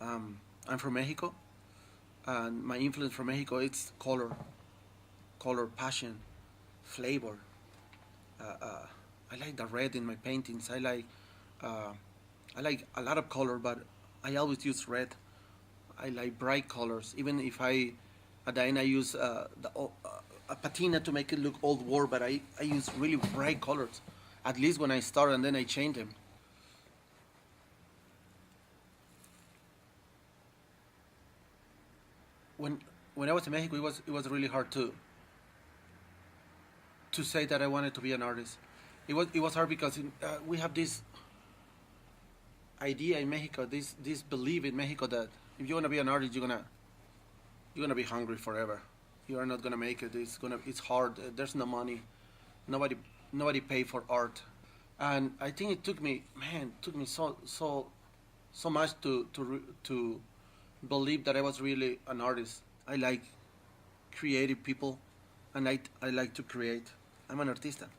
I'm from Mexico, and my influence from Mexico it's color, passion, flavor. I like the red in my paintings. Uh, I like a lot of color, but I always use red. I like bright colors. Even if at the end I use a patina to make it look old war, but I use really bright colors. At least when I start, and then I change them. When when I was in Mexico, it was really hard to say that I wanted to be an artist. It was hard because we have this idea in Mexico, this belief in Mexico that if you want to be an artist, you're gonna be hungry forever. You are not gonna make it. It's hard. There's no money. Nobody nobody pay for art, and I think it took me so much to believe that I was really an artist. I like creative people, and I like to create. I'm an artista,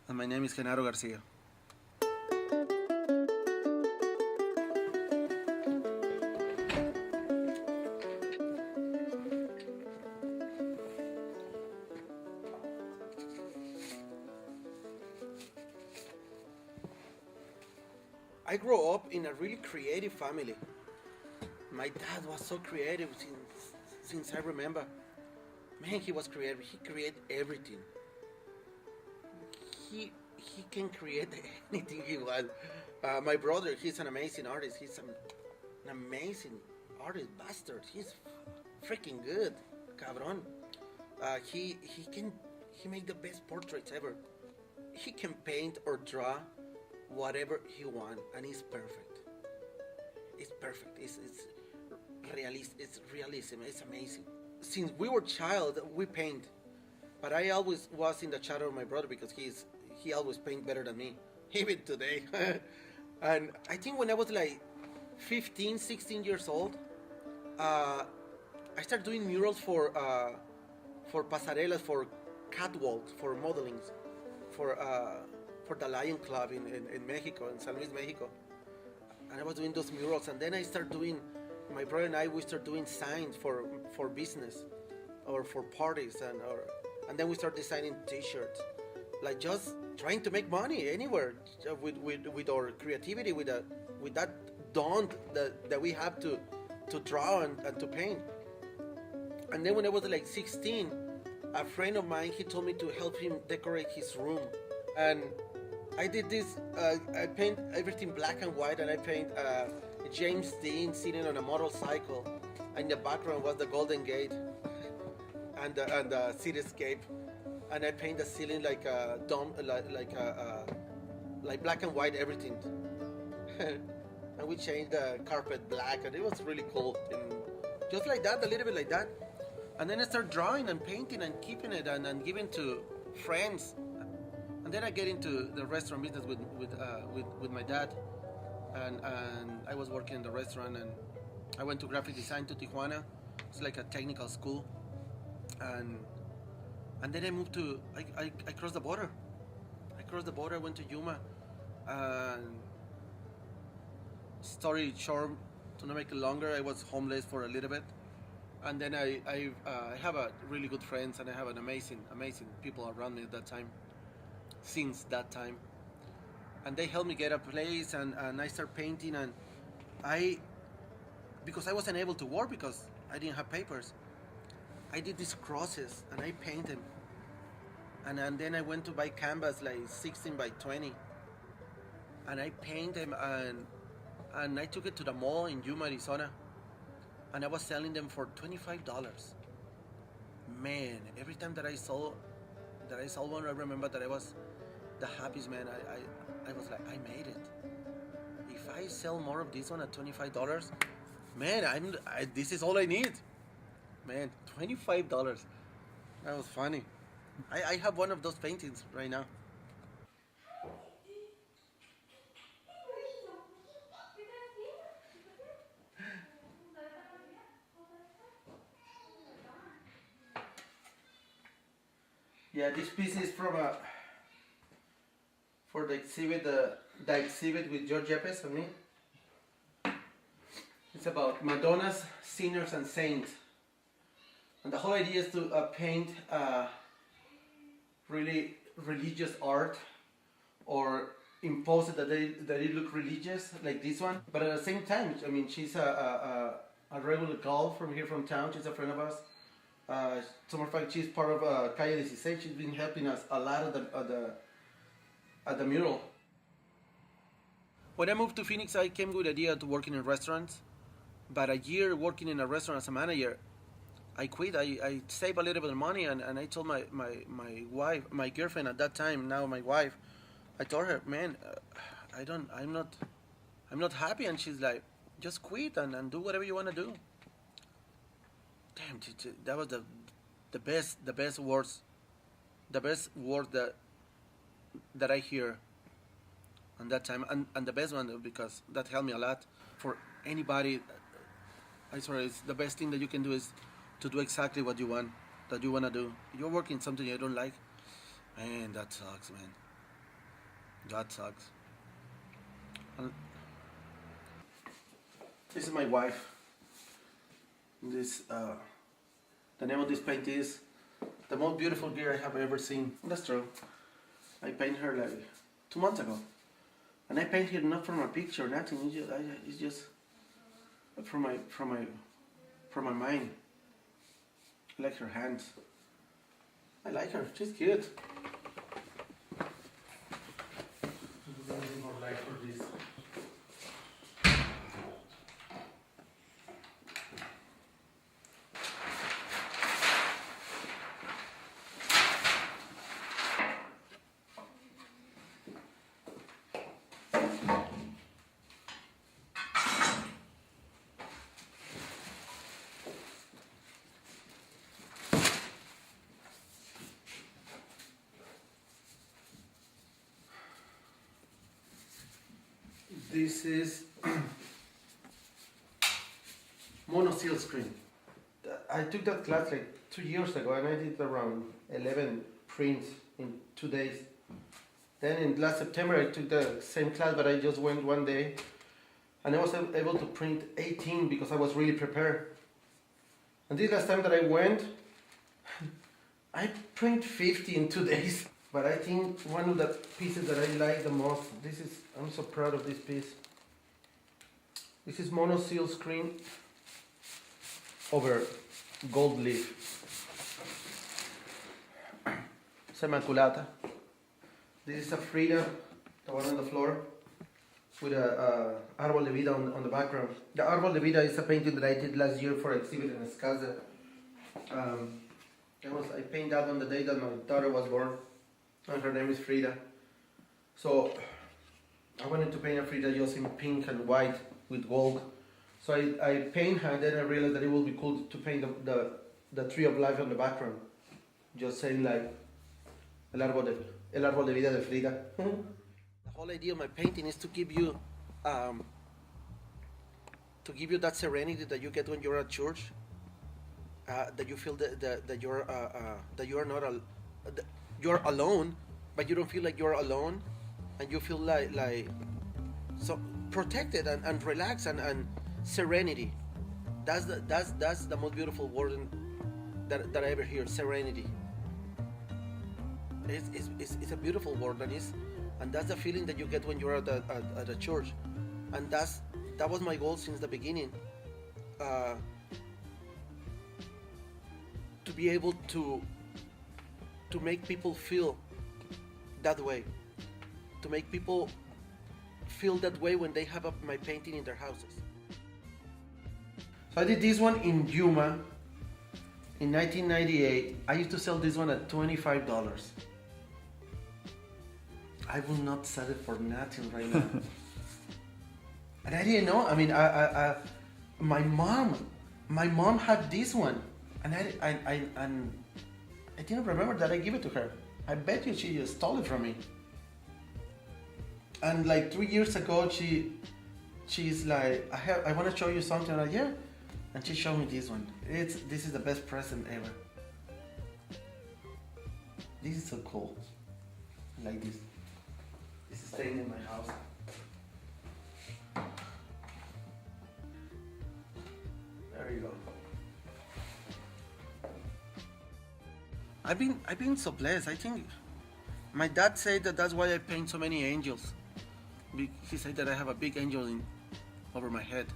and my name is Gennaro Garcia. I grew up in a really creative family. My dad was so creative since I remember. Man, he was creative. He created everything. He can create anything he wants. My brother, he's an amazing artist. He's an amazing artist, bastard. He's freaking good, cabron. He make the best portraits ever. He can paint or draw whatever he wants, and it's perfect. It's perfect. It's realism. It's amazing. Since we were child, we paint, but I always was in the shadow of my brother because he always paint better than me, even today. And I think when I was like 15, 16 years old, uh, I started doing murals for pasarelas, for catwalks, for modelings, for the Lion Club in Mexico, in San Luis, Mexico. And I was doing those murals, and then I started doing. My brother and I we start doing signs for business, or for parties, and then we start designing T-shirts, like just trying to make money anywhere with our creativity, with that dawn that we have to draw and to paint. And then when I was like 16, a friend of mine he told me to help him decorate his room, and I did this. I paint everything black and white, and I paint James Dean sitting on a motorcycle. In the background was the Golden Gate and the cityscape, and I paint the ceiling like a dome, like black and white everything. And we changed the carpet black, and it was really cool. And just like that, a little bit like that. And then I start drawing and painting and keeping it and giving to friends. And then I get into the restaurant business with my dad, and I was working in the restaurant, and I went to graphic design to Tijuana. It's like a technical school, and then I moved to I crossed the border. I crossed the border, went to Yuma, and story short, to not make it longer, I was homeless for a little bit, and then I have a really good friends, and I have an amazing people around me at that time. Since that time, and they helped me get a place, and I started painting, and I because I wasn't able to work because I didn't have papers. I did these crosses and I painted them, and then I went to buy canvas like 16 by 20, and I painted them, and I took it to the mall in Yuma, Arizona, and I was selling them for $25. Man, every time that I saw one, I remember that I was the happiest man. I was like, I made it. If I sell more of this one at $25, man, this is all I need. Man, $25. That was funny. I have one of those paintings right now. Yeah, this piece is from for the exhibit with George Yepes and me. It's about Madonnas, sinners, and saints. And the whole idea is to paint really religious art, or impose it that it look religious, like this one. But at the same time, I mean, she's a regular girl from here from town. She's a friend of us. Some of fact, she's part of Calle 16. She's been helping us a lot at the mural. When I moved to Phoenix, I came with the idea to working in restaurants. But a year working in a restaurant as a manager, I quit. I saved a little bit of money, and I told my wife, my girlfriend at that time, now my wife, I told her, man, I'm not happy. And she's like, just quit and do whatever you want to do. Damn, that was the best words that I hear on that time, and the best one, because that helped me a lot. For anybody, I swear, it's the best thing that you can do is to do exactly what you want to do. You're working something you don't like, man, that sucks, man. That sucks. And this is my wife. This the name of this paint is the most beautiful girl I have ever seen. That's true. I painted her like 2 months ago, and I painted her not from a picture, nothing. It's just from my mind. I like her hands. I like her. She's cute. More light for this. This is mono seal screen. I took that class like 2 years ago, and I did around 11 prints in 2 days. Then in last September I took the same class, but I just went 1 day, and I was able to print 18 because I was really prepared. And this last time that I went, I print 50 in 2 days. But I think one of the pieces that I like the most, I'm so proud of this piece. This is mono seal screen over gold leaf. It's Immaculata. This is a Frida, the one on the floor, with a Árbol de Vida on the background. The Árbol de Vida is a painting that I did last year for an exhibit in Escalza. I painted that on the day that my daughter was born, and her name is Frida. So I wanted to paint a Frida just in pink and white with gold. So I paint her, and then I realized that it would be cool to paint the tree of life on the background, just saying like el árbol de vida de Frida. The whole idea of my painting is to give you that serenity that you get when you're at church. That you feel that you're alone, but you don't feel like you're alone, and you feel like so protected and relaxed and serenity. That's the most beautiful word that I ever hear. Serenity. It's a beautiful word, and that's the feeling that you get when you're at a church, and that was my goal since the beginning. To be able to make people feel that way, to make people feel that way when they have my painting in their houses. So I did this one in Yuma in 1998. I used to sell this one at $25. I will not sell it for nothing right now. And I didn't know. I mean, my mom had this one, and I didn't remember that I gave it to her. I bet you she just stole it from me. And like 3 years ago, she's like, I want to show you something. I'm like, yeah. And she showed me this one. This is the best present ever. This is so cool. I like this. This is staying in my house. There you go. I've been so blessed. I think my dad said that that's why I paint so many angels. He said that I have a big angel over my head.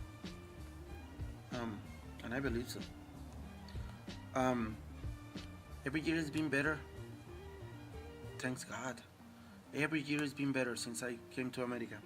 And I believe so. Every year has been better. Thanks God. Every year has been better since I came to America.